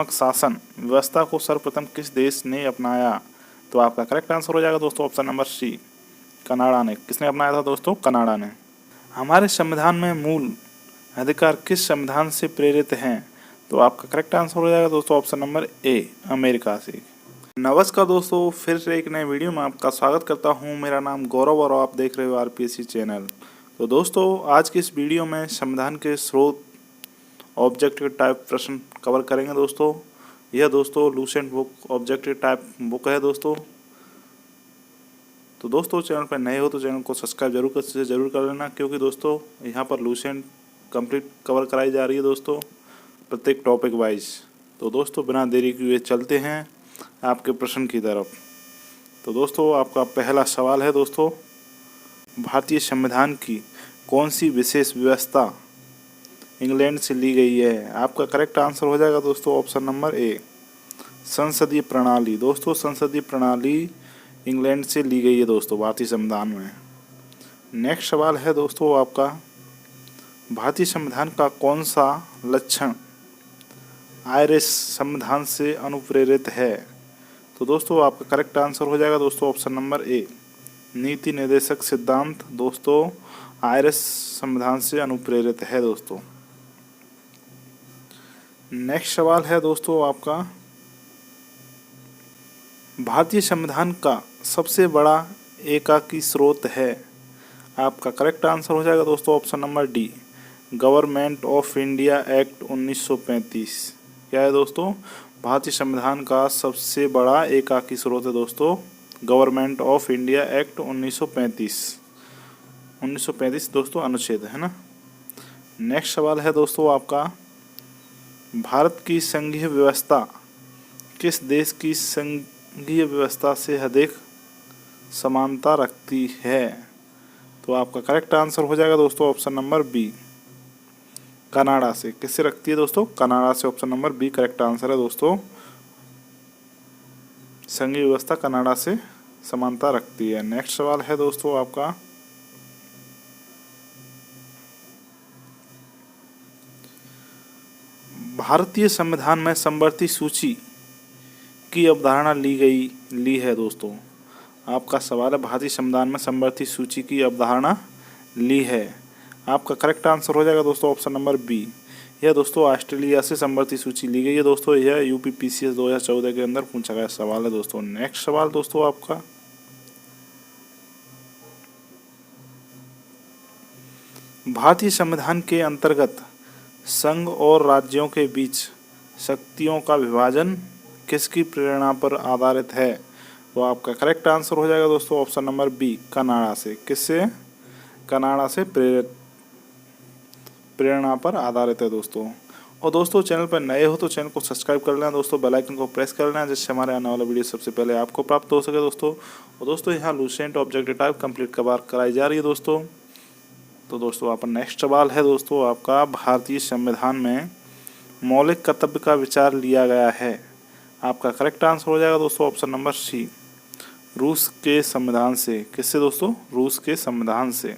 शासन व्यवस्था को सर्वप्रथम किस देश ने अपनाया? तो आपका करेक्ट आंसर हो जाएगा दोस्तों ऑप्शन नंबर सी, कनाडा ने। किसने अपनाया था दोस्तों? कनाडा ने। हमारे संविधान में मूल अधिकार किस संविधान से प्रेरित हैं? तो आपका करेक्ट आंसर हो जाएगा दोस्तों ऑप्शन नंबर ए, अमेरिका से। नमस्कार दोस्तों, फिर से एक नए वीडियो में आपका स्वागत करता हूं। मेरा नाम गौरव और आप देख रहे हो आरपीएससी चैनल। तो दोस्तों, आज की इस वीडियो में संविधान के स्रोत, ऑब्जेक्टिव टाइप प्रश्न कवर करेंगे दोस्तों। यह दोस्तों Lucent book objective type book है दोस्तों। तो दोस्तों, चैनल पर नए हो तो चैनल को सब्सक्राइब जरूर कर लेना, क्योंकि दोस्तों यहाँ पर लूसेंट कंप्लीट कवर कराई जा रही है दोस्तों, प्रत्येक टॉपिक वाइज। तो दोस्तों, बिना देरी किए चलते हैं आपके प्रश्न की तरफ। तो दोस्तों, आपका पहला सवाल है दोस्तों, भारतीय संविधान की कौन सी विशेष व्यवस्था इंग्लैंड से ली गई है? आपका करेक्ट आंसर हो जाएगा दोस्तों ऑप्शन नंबर ए, संसदीय प्रणाली। दोस्तों, संसदीय प्रणाली इंग्लैंड से ली गई है दोस्तों भारतीय संविधान में। नेक्स्ट सवाल है दोस्तों आपका, भारतीय संविधान का कौन सा लक्षण आयरिश संविधान से अनुप्रेरित है? तो दोस्तों, आपका करेक्ट आंसर हो जाएगा दोस्तों ऑप्शन नंबर ए, नीति निर्देशक सिद्धांत दोस्तों आयरिश संविधान से अनुप्रेरित है दोस्तों। नेक्स्ट सवाल है दोस्तों आपका, भारतीय संविधान का सबसे बड़ा एकाकी स्रोत है? आपका करेक्ट आंसर हो जाएगा दोस्तों option number D, government of India act 1935। क्या है दोस्तों? भारतीय संविधान का सबसे बड़ा एकाकी स्रोत है दोस्तों गवर्नमेंट ऑफ इंडिया एक्ट 1935। 1935 दोस्तों अनुच्छेद है ना। नेक्स्ट सवाल है दोस्तों आपका, भारत की संघीय व्यवस्था किस देश की संघीय व्यवस्था से अधिक समानता रखती है? तो आपका करेक्ट आंसर हो जाएगा दोस्तों ऑप्शन नंबर बी, कनाडा से। किससे रखती है दोस्तों? कनाडा से। Option number B correct answer है दोस्तों, संघीय व्यवस्था कनाडा से समानता रखती है। नेक्स्ट सवाल है दोस्तों आपका, भारतीय संविधान में समवर्ती सूची की अवधारणा ली है दोस्तों। आपका सवाल है, भारतीय संविधान में समवर्ती सूची की अवधारणा ली है। आपका करेक्ट आंसर हो जाएगा दोस्तों ऑप्शन नंबर बी, यह दोस्तों ऑस्ट्रेलिया से समवर्ती सूची ली गई है दोस्तों। यह यूपीपीसीएस 2014 के अंदर पूछा गया सवाल है दोस्तों। नेक्स्ट सवाल दोस्तों आपका, भारतीय संविधान के अंतर्गत संघ और राज्यों के बीच शक्तियों का विभाजन किसकी प्रेरणा पर आधारित है? तो आपका करेक्ट आंसर हो जाएगा दोस्तों ऑप्शन नंबर बी, कनाडा से। किससे? कनाडा से प्रेरणा पर आधारित है दोस्तों। और दोस्तों, चैनल पर नए हो तो चैनल को सब्सक्राइब कर लेना दोस्तों, बेल आइकन को प्रेस कर लेना, जिससे हमारे आने वाला वीडियो सबसे पहले आपको प्राप्त हो सके दोस्तों। और दोस्तों, यहाँ Lucent objective type complete cover कराई जा रही है दोस्तों। तो दोस्तों, आपका नेक्स्ट सवाल है दोस्तों आपका, भारतीय संविधान में मौलिक कर्तव्य का विचार लिया गया है। आपका करेक्ट आंसर हो जाएगा दोस्तों ऑप्शन नंबर सी, रूस के संविधान से। किससे दोस्तों? रूस के संविधान से।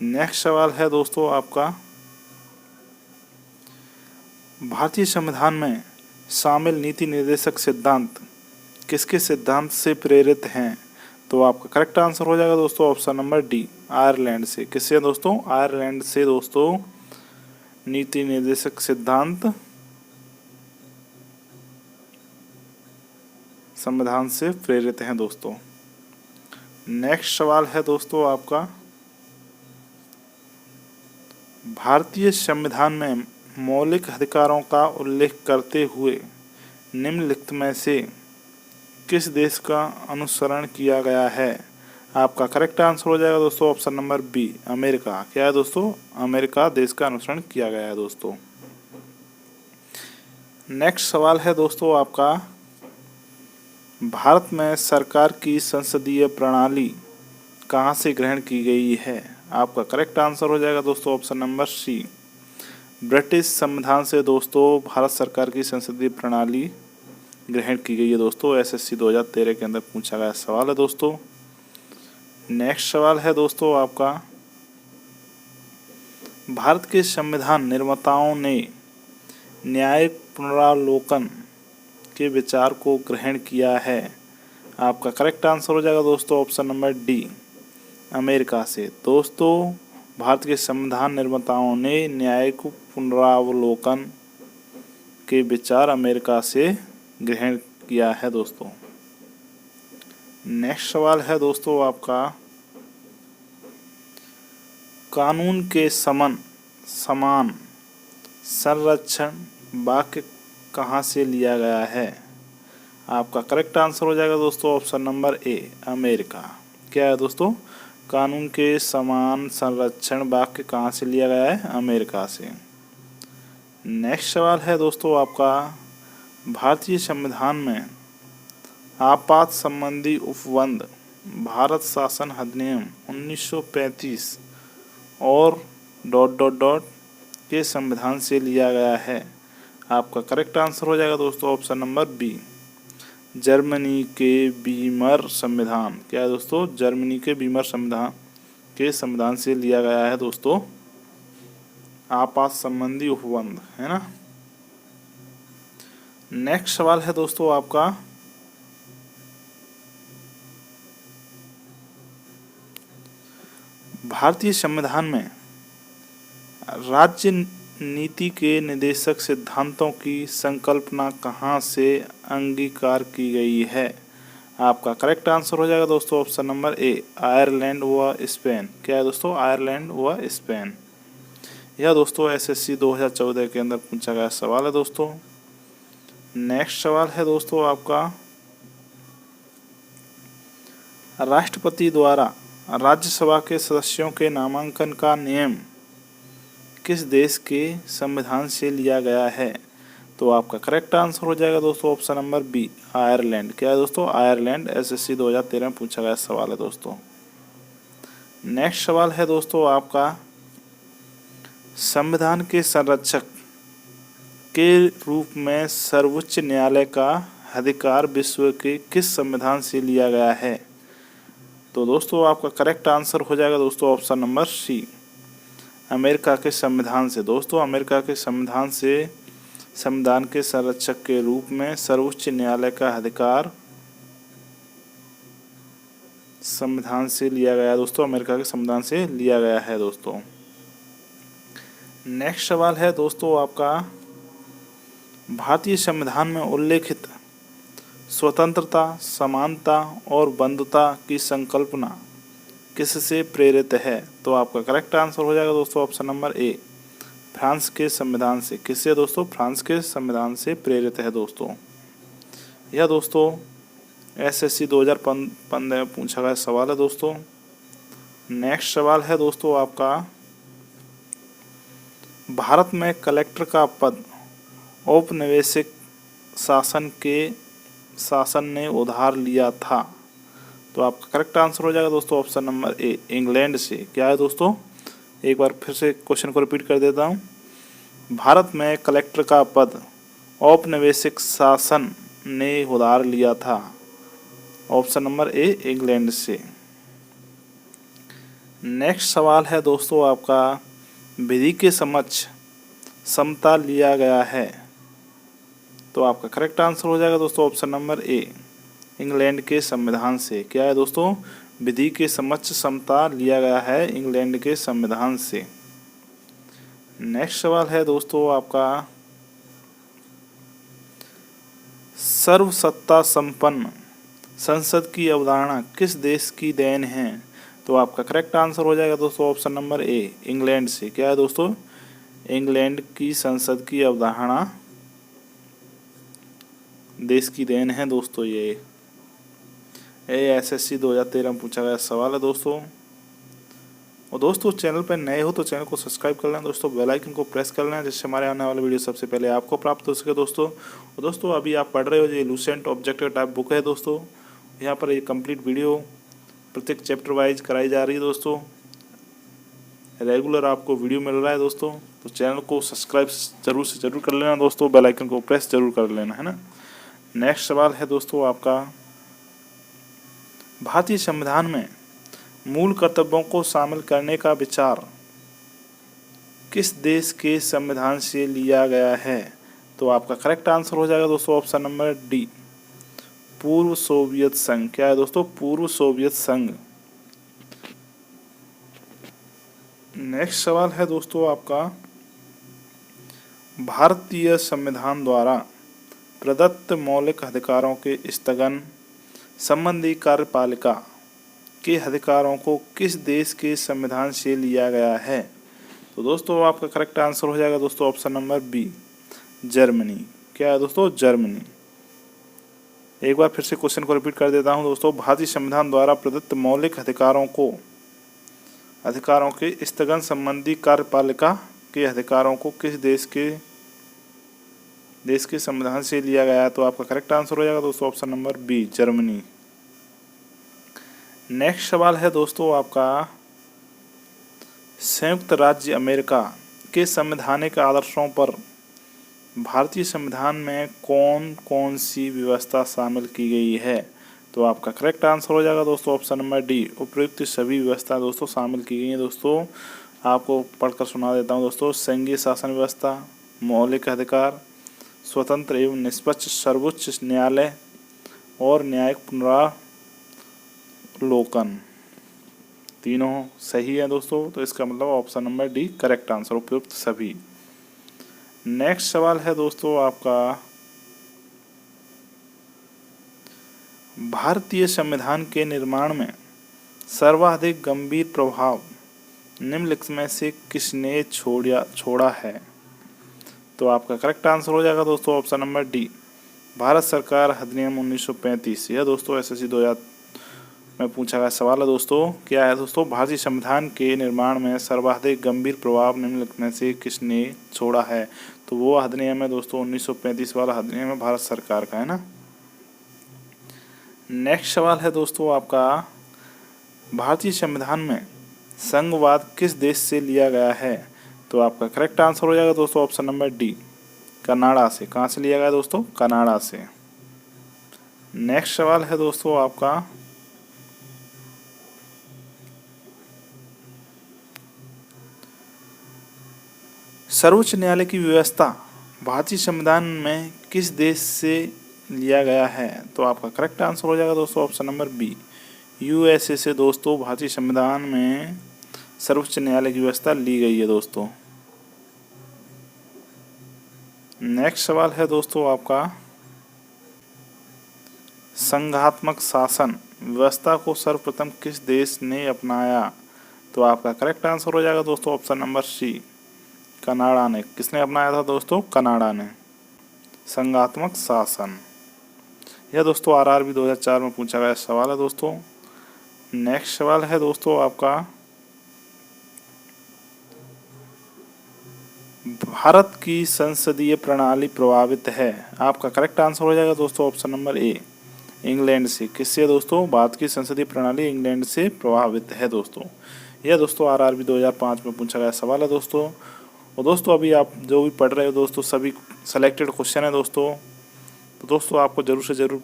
नेक्स्ट सवाल है दोस्तों आपका, भारतीय संविधान में शामिल नीति निर्देशक सिद्धांत किसके सिद्धांत से प्रेरित हैं? तो आपका करेक्ट आंसर हो जाएगा दोस्तों ऑप्शन नंबर डी, आयरलैंड से। किससे दोस्तों? आयरलैंड से दोस्तों नीति निर्देशक सिद्धांत संविधान से प्रेरित हैं दोस्तों। नेक्स्ट सवाल है दोस्तों आपका, भारतीय संविधान में मौलिक अधिकारों का उल्लेख करते हुए निम्नलिखित में से किस देश का अनुसरण किया गया है? आपका करेक्ट आंसर हो जाएगा दोस्तों ऑप्शन नंबर बी, अमेरिका। क्या है दोस्तों? अमेरिका देश का अनुसरण किया गया है दोस्तों। नेक्स्ट सवाल है दोस्तों आपका, भारत में सरकार की संसदीय प्रणाली कहाँ से ग्रहण की गई है? आपका करेक्ट आंसर हो जाएगा दोस्तों ऑप्शन नंबर सी, ब्रिटिश संविधान से दोस्तों भारत सरकार की संसदीय प्रणाली ग्रहण की गई है दोस्तों। एसएससी 2013 के अंदर पूछा गया सवाल है दोस्तों। नेक्स्ट सवाल है दोस्तों आपका, भारत के संविधान निर्माताओं ने न्यायिक पुनरावलोकन के विचार को ग्रहण किया है? आपका करेक्ट आंसर हो जाएगा दोस्तों ऑप्शन नंबर डी, अमेरिका से। दोस्तों, भारत के संविधान निर्माताओं ने न्यायिक पुनरावलोकन के विचार अमेरिका से ग्रहण किया है दोस्तों। नेक्स्ट सवाल है दोस्तों आपका, कानून के समान संरक्षण वाक्य कहाँ से लिया गया है? आपका करेक्ट आंसर हो जाएगा दोस्तों ऑप्शन नंबर ए, अमेरिका। क्या है दोस्तों? कानून के समान संरक्षण वाक्य कहाँ से लिया गया है? अमेरिका से। नेक्स्ट सवाल है दोस्तों आपका, भारतीय संविधान में आपात संबंधी उपबंध भारत शासन अधिनियम 1935 और ... के संविधान से लिया गया है? आपका करेक्ट आंसर हो जाएगा दोस्तों ऑप्शन नंबर बी, जर्मनी के वीमर संविधान। क्या है दोस्तों? जर्मनी के वीमर संविधान से लिया गया है दोस्तों आपात संबंधी उपबंध, है ना। नेक्स्ट सवाल है दोस्तों आपका, भारतीय संविधान में राज्य नीति के निर्देशक सिद्धांतों की संकल्पना कहाँ से अंगीकार की गई है? आपका करेक्ट आंसर हो जाएगा दोस्तों ऑप्शन नंबर ए, आयरलैंड व स्पेन। क्या है दोस्तों? आयरलैंड व स्पेन। यह दोस्तों एसएससी 2014 के अंदर पूछा गया सवाल है दोस्तों। नेक्स्ट सवाल है दोस्तों आपका, राष्ट्रपति द्वारा राज्यसभा के सदस्यों के नामांकन का नियम किस देश के संविधान से लिया गया है? तो आपका करेक्ट आंसर हो जाएगा दोस्तों ऑप्शन नंबर बी, आयरलैंड। क्या है दोस्तों? आयरलैंड। एसएससी 2013 में पूछा गया सवाल है दोस्तों। नेक्स्ट सवाल है दोस्तों आपका, संविधान के संरक्षक के रूप में सर्वोच्च न्यायालय का अधिकार विश्व के किस संविधान से लिया गया है? तो दोस्तों आपका करेक्ट आंसर हो जाएगा दोस्तों ऑप्शन नंबर सी, अमेरिका के संविधान से। दोस्तों, अमेरिका के संविधान से संविधान के संरक्षक के रूप में सर्वोच्च न्यायालय का अधिकार संविधान से लिया गया दोस्तों, अमेरिका के संविधान से लिया गया है दोस्तों। नेक्स्ट सवाल है दोस्तों आपका, भारतीय संविधान में उल्लेखित स्वतंत्रता, समानता और बंधुता की संकल्पना किससे प्रेरित है? तो आपका करेक्ट आंसर हो जाएगा दोस्तों ऑप्शन नंबर ए, फ्रांस के संविधान से। किससे दोस्तों? फ्रांस के संविधान से प्रेरित है दोस्तों। यह दोस्तों एसएससी 2015 में पूछा गया सवाल है दोस्तों। नेक्स्ट सवाल है दोस्तों आपका, भारत में कलेक्टर का पद औपनिवेशिक शासन ने उधार लिया था? तो आपका करेक्ट आंसर हो जाएगा दोस्तों ऑप्शन नंबर ए, इंग्लैंड से। क्या है दोस्तों? एक बार फिर से क्वेश्चन को रिपीट कर देता हूँ। भारत में कलेक्टर का पद औपनिवेशिक शासन ने उधार लिया था? ऑप्शन नंबर ए, इंग्लैंड से। नेक्स्ट सवाल है दोस्तों आपका, विधि के समक्ष समता लिया गया है? तो आपका करेक्ट आंसर हो जाएगा दोस्तों ऑप्शन नंबर ए, इंग्लैंड के संविधान से। क्या है दोस्तों? विधि के समक्ष समता लिया गया है इंग्लैंड के संविधान से। नेक्स्ट सवाल है दोस्तों आपका, सर्वसत्ता संपन्न संसद की अवधारणा किस देश की देन है? तो आपका करेक्ट आंसर हो जाएगा दोस्तों ऑप्शन नंबर ए, इंग्लैंड से। क्या है दोस्तों? इंग्लैंड की संसद की अवधारणा देश की देन है दोस्तों। ये एसएससी 2013 में पूछा गया सवाल है दोस्तों। और दोस्तों, चैनल पर नए हो तो चैनल को सब्सक्राइब कर लें दोस्तों, बेल आइकन को प्रेस कर लें जिससे हमारे आने वाले वीडियो सबसे पहले आपको प्राप्त हो सके दोस्तों। और दोस्तों, अभी आप पढ़ रहे हो ये लूसेंट ऑब्जेक्टिव टाइप बुक है दोस्तों। यहाँ पर ये कंप्लीट वीडियो प्रत्येक चैप्टर वाइज कराई जा रही है दोस्तों। रेगुलर आपको वीडियो मिल रहा है दोस्तों। तो चैनल को सब्सक्राइब जरूर से जरूर कर लेना दोस्तों, बेल आइकन को प्रेस जरूर कर लेना, है ना। नेक्स्ट सवाल है दोस्तों आपका, भारतीय संविधान में मूल कर्तव्यों को शामिल करने का विचार किस देश के संविधान से लिया गया है? तो आपका करेक्ट आंसर हो जाएगा दोस्तों ऑप्शन नंबर डी, पूर्व सोवियत संघ। क्या है दोस्तों? पूर्व सोवियत संघ। नेक्स्ट सवाल है दोस्तों आपका, भारतीय संविधान द्वारा प्रदत्त मौलिक अधिकारों के स्थगन संबंधी कार्यपालिका के अधिकारों को किस देश के संविधान से लिया गया है? तो दोस्तों आपका करेक्ट आंसर हो जाएगा दोस्तों ऑप्शन नंबर बी, जर्मनी। क्या है दोस्तों? जर्मनी। एक बार फिर से क्वेश्चन को रिपीट कर देता हूं दोस्तों, भारतीय संविधान द्वारा प्रदत्त मौलिक अधिकारों के स्थगन संबंधी कार्यपालिका के अधिकारों को किस देश के संविधान से लिया गया है? तो आपका करेक्ट आंसर हो जाएगा दोस्तों option number B, Germany. Next सवाल है दोस्तों आपका, संयुक्त राज्य अमेरिका के संवैधानिक आदर्शों पर भारतीय संविधान में कौन कौन सी व्यवस्था शामिल की गई है? तो आपका करेक्ट आंसर हो जाएगा दोस्तों ऑप्शन नंबर डी, उपयुक्त सभी व्यवस्था दोस्तों शामिल की गई हैं। दोस्तों आपको पढ़कर सुना देता हूं दोस्तों, संघीय शासन व्यवस्था, मौलिक अधिकार, स्वतंत्र एवं निष्पक्ष सर्वोच्च न्यायालय और न्यायिक पुनरावलोकन। तीनों सही है दोस्तों, तो इसका मतलब option number D correct answer, उपयुक्त सभी। नेक्स्ट सवाल है दोस्तों आपका, भारतीय संविधान के निर्माण में सर्वाधिक गंभीर प्रभाव निम्नलिखित में से किसने छोड़ा है? तो आपका करेक्ट आंसर हो जाएगा दोस्तों ऑप्शन नंबर डी, भारत सरकार अधिनियम 1935। यह दोस्तों एसएससी 2000 में पूछा गया सवाल है दोस्तों। क्या है दोस्तों? भारतीय संविधान के निर्माण में सर्वाधिक गंभीर प्रभाव निम्नलिखित में से किसने छोड़ा है? तो वो अधिनियम है दोस्तों 1935 वाला अधिनियम है, भारत सरकार का है ना। नेक्स्ट सवाल है दोस्तों आपका, भारतीय संविधान में संघवाद किस देश से लिया गया है? तो आपका करेक्ट आंसर हो जाएगा दोस्तों ऑप्शन नंबर डी, कनाडा से। कहाँ से लिया गया दोस्तों? कनाडा से। नेक्स्ट सवाल है दोस्तों आपका, सर्वोच्च न्यायालय की व्यवस्था भारतीय संविधान में किस देश से लिया गया है? तो आपका करेक्ट आंसर हो जाएगा दोस्तों ऑप्शन नंबर बी, यूएसए से दोस्तों भारतीय संविधान में सर्वोच्च न्यायालय की व्यवस्था ली गई है दोस्तों। नेक्स्ट सवाल है दोस्तों आपका, संघात्मक शासन व्यवस्था को सर्वप्रथम किस देश ने अपनाया? तो आपका करेक्ट आंसर हो जाएगा दोस्तों ऑप्शन नंबर सी, कनाडा ने। किसने अपनाया था दोस्तों? कनाडा ने संघात्मक शासन। यह दोस्तों आरआरबी 2004 में पूछा गया सवाल है दोस्तों। नेक्स्ट सवाल है दोस्तों आपका, भारत की संसदीय प्रणाली प्रभावित है? आपका करेक्ट आंसर हो जाएगा दोस्तों ऑप्शन नंबर ए, इंग्लैंड से। किससे दोस्तों? भारत की संसदीय प्रणाली इंग्लैंड से प्रभावित है दोस्तों। यह दोस्तों आरआरबी 2005 में पूछा गया सवाल है दोस्तों। और दोस्तों अभी आप जो भी पढ़ रहे हो दोस्तों, सभी सेलेक्टेड क्वेश्चन है दोस्तों, तो दोस्तों आपको ज़रूर से ज़रूर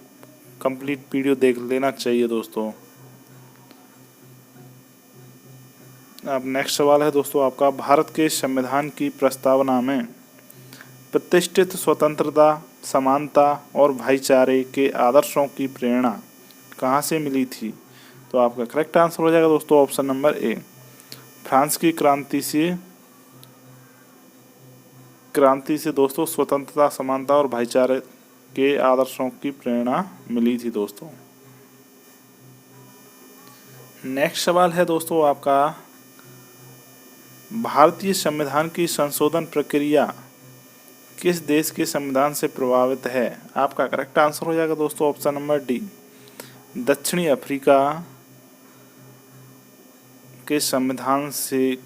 कंप्लीट वीडियो देख लेना चाहिए दोस्तों। अब नेक्स्ट सवाल है दोस्तों आपका, भारत के संविधान की प्रस्तावना में प्रतिष्ठित स्वतंत्रता, समानता और भाईचारे के आदर्शों की प्रेरणा कहाँ से मिली थी? तो आपका करेक्ट आंसर हो जाएगा दोस्तों ऑप्शन नंबर ए, फ्रांस की क्रांति से दोस्तों स्वतंत्रता, समानता और भाईचारे के आदर्शों की प्रेरणा मिली थी दोस्तों। नेक्स्ट सवाल है दोस्तों आपका, भारतीय संविधान की संशोधन प्रक्रिया किस देश के संविधान से प्रभावित है? आपका करेक्ट आंसर हो जाएगा दोस्तों ऑप्शन नंबर डी, दक्षिणी अफ्रीका के संविधान से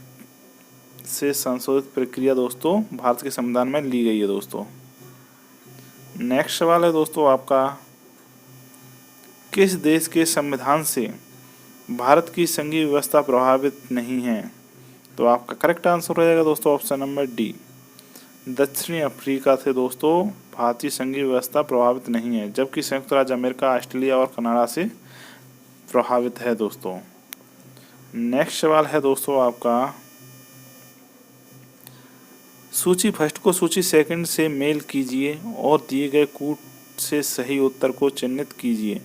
संशोधित प्रक्रिया दोस्तों भारत के संविधान में ली गई है दोस्तों। नेक्स्ट सवाल है दोस्तों आपका, किस देश के संविधान से भारत की संघीय व्यवस्था प्रभावित नहीं है? तो आपका करेक्ट आंसर हो जाएगा दोस्तों ऑप्शन नंबर डी, दक्षिणी अफ्रीका से दोस्तों भारतीय संघीय व्यवस्था प्रभावित नहीं है, जबकि संयुक्त राज्य अमेरिका, ऑस्ट्रेलिया और कनाडा से प्रभावित है दोस्तों। नेक्स्ट सवाल है दोस्तों आपका, सूची फर्स्ट को सूची सेकंड से मेल कीजिए और दिए गए कूट से सही उत्तर को चिन्हित कीजिए।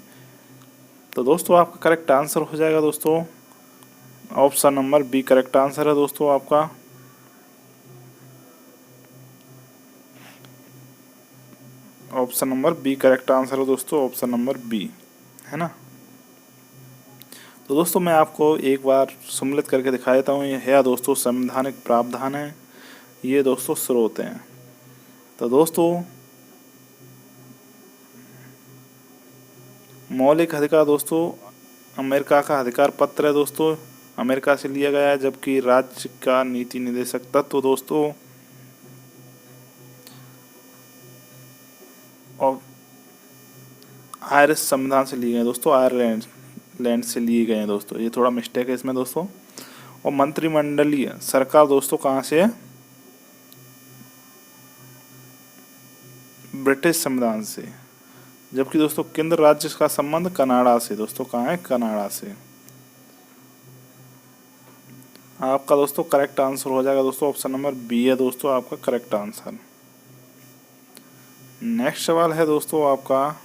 तो दोस्तों आपका करेक्ट आंसर हो जाएगा दोस्तों option number B correct answer है दोस्तों आपका। Option number B correct answer है दोस्तों, ऑप्शन नंबर बी, है ना। तो दोस्तों मैं आपको एक बार सम्मिलित करके दिखा देता हूँ। ये है दोस्तों संवैधानिक प्रावधान है, ये दोस्तों स्रोत हैं। तो दोस्तों मौलिक अधिकार दोस्तों अमेरिका का अधिकार पत्र है दोस्तों, अमेरिका से लिया गया है। जबकि राज्य का नीति निर्देशक तत्व दोस्तों और आयरिश संविधान से लिए गए दोस्तों, आयरलैंड से लिए गए हैं दोस्तों, ये थोड़ा मिस्टेक है इसमें दोस्तों। और मंत्रिमंडलीय सरकार दोस्तों कहाँ से है, ब्रिटिश संविधान से। जबकि दोस्तों केंद्र राज्य का संबंध कनाडा से दोस्तों, कहाँ है, कनाडा से। आपका दोस्तों करेक्ट आंसर हो जाएगा दोस्तों ऑप्शन नंबर बी है दोस्तों आपका करेक्ट आंसर। नेक्स्ट सवाल है दोस्तों आपका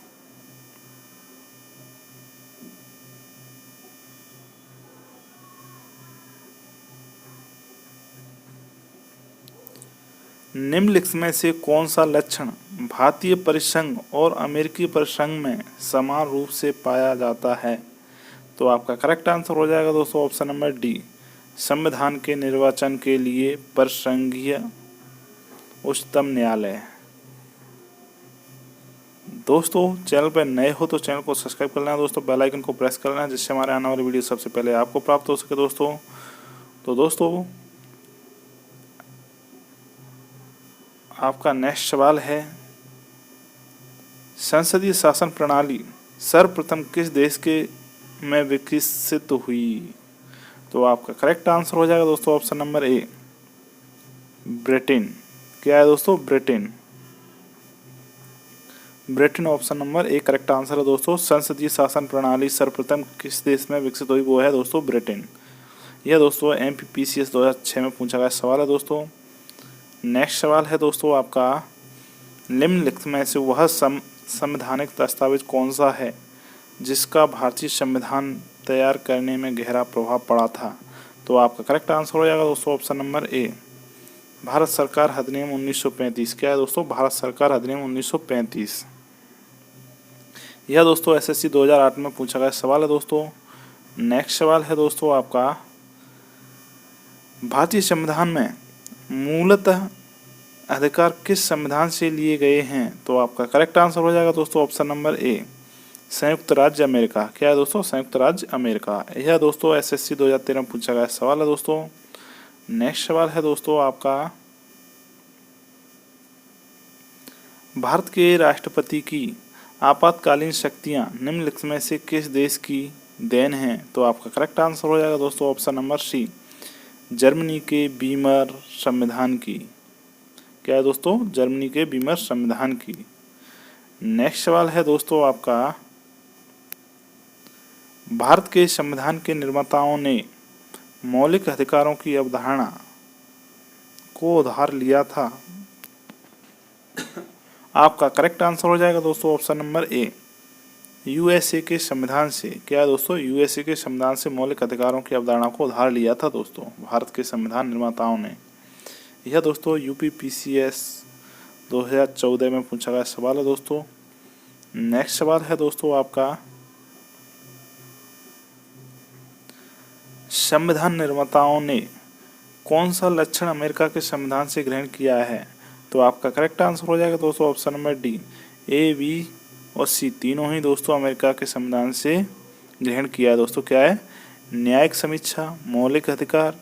निम्नलिखित में से कौन सा लक्षण भारतीय परिसंघ और अमेरिकी परिसंघ में समान रूप से पाया जाता है। तो आपका करेक्ट आंसर हो जाएगा दोस्तों ऑप्शन नंबर डी, संविधान के निर्वाचन के लिए परिसंघीय उच्चतम न्यायालय। दोस्तों चैनल पर नए हो तो चैनल को सब्सक्राइब कर लेना दोस्तों, बेल आइकन को प्रेस कर लेना जिससे हमारे आने वाली वीडियो सबसे पहले आपको प्राप्त हो सके दोस्तों। तो दोस्तों आपका नेक्स्ट सवाल है संसदीय शासन प्रणाली सर्वप्रथम किस देश के में विकसित हुई। तो आपका करेक्ट आंसर हो जाएगा दोस्तों ऑप्शन नंबर ए, ब्रिटेन। क्या है दोस्तों, Britain. Britain option number A correct answer है दोस्तों। संसदीय शासन प्रणाली सर्वप्रथम किस देश में विकसित हुई, वो है दोस्तों ब्रिटेन। यह दोस्तों MPPCS 2006 में पूछा गया सवाल है दोस्तों। नेक्स्ट सवाल है दोस्तों आपका निम्नलिखित में से वह संवैधानिक दस्तावेज कौन सा है जिसका भारतीय संविधान तैयार करने में गहरा प्रभाव पड़ा था। तो आपका करेक्ट आंसर हो जाएगा दोस्तों ऑप्शन नंबर ए, भारत सरकार अधिनियम 1935। क्या है दोस्तों, भारत सरकार अधिनियम 1935। यह दोस्तों SSC 2008 में पूछा गया सवाल है दोस्तों। नेक्स्ट सवाल है दोस्तों आपका भारतीय संविधान में मूलतः अधिकार किस संविधान से लिए गए हैं। तो आपका करेक्ट आंसर हो जाएगा दोस्तों ऑप्शन नंबर ए, संयुक्त राज्य अमेरिका। क्या है दोस्तों, संयुक्त राज्य अमेरिका। यह दोस्तों SSC 2013 में पूछा गया सवाल है दोस्तों। नेक्स्ट सवाल है दोस्तों आपका भारत के राष्ट्रपति की आपातकालीन शक्तियां निम्नलिखित में से किस देश की देन हैं। तो आपका करेक्ट आंसर हो जाएगा दोस्तों ऑप्शन नंबर सी, जर्मनी के बीमर संविधान की। क्या है दोस्तों, जर्मनी के बीमर संविधान की। नेक्स्ट सवाल है दोस्तों आपका भारत के संविधान के निर्माताओं ने मौलिक अधिकारों की अवधारणा को उधार लिया था। आपका करेक्ट आंसर हो जाएगा दोस्तों ऑप्शन नंबर ए, USA के संविधान से। क्या है दोस्तों, USA के संविधान से मौलिक अधिकारों की अवधारणा को उधार लिया था दोस्तों भारत के संविधान निर्माताओं ने। यह दोस्तों UPPCS 2014 में पूछा गया सवाल है दोस्तों। नेक्स्ट सवाल है दोस्तों आपका संविधान निर्माताओं ने कौन सा लक्षण अमेरिका के संविधान से ग्रहण किया है। तो आपका करेक्ट आंसर हो जाएगा दोस्तों option number D, A, B और C तीनों ही दोस्तों अमेरिका के संविधान से ग्रहण किया है दोस्तों। क्या है, न्यायिक समीक्षा, मौलिक अधिकार,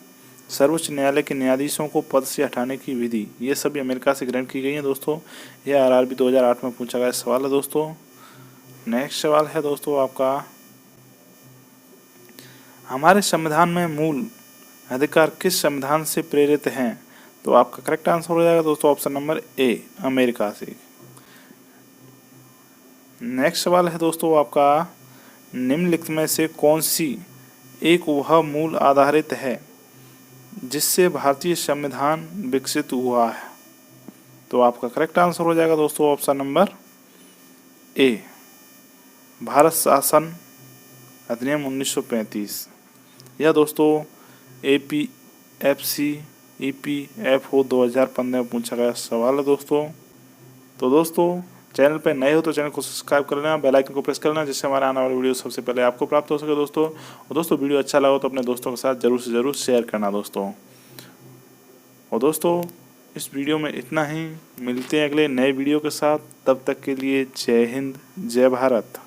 सर्वोच्च न्यायालय के न्यायाधीशों को पद से हटाने की विधि, ये सभी अमेरिका से ग्रहण की गई हैं दोस्तों। यह RRB 2008 में पूछा गया सवाल है दोस्तों। नेक्स्ट सवाल है दोस्तों आपका हमारे संविधान में मूल अधिकार किस संविधान से प्रेरित हैं। तो आपका करेक्ट आंसर हो जाएगा दोस्तों ऑप्शन नंबर ए, अमेरिका से। नेक्स्ट सवाल है दोस्तों आपका निम्नलिखित में से कौन सी एक वह मूल आधारित है जिससे भारतीय संविधान विकसित हुआ है। तो आपका करेक्ट आंसर हो जाएगा दोस्तों ऑप्शन नंबर ए, भारत शासन अधिनियम 1935। यह दोस्तों APFC EPFO 2015 में पूछा गया सवाल है दोस्तों। तो दोस्तों चैनल पर नए हो तो चैनल को सब्सक्राइब कर लेना, बेल आइकन को प्रेस कर लेना, जिससे हमारे आने वाली वीडियो सबसे पहले आपको प्राप्त हो सके दोस्तों। और दोस्तों वीडियो अच्छा लगा तो अपने दोस्तों के साथ ज़रूर से ज़रूर शेयर करना दोस्तों। और दोस्तों इस वीडियो में इतना ही, मिलते हैं अगले नए वीडियो के साथ। तब तक के लिए जय हिंद, जय भारत।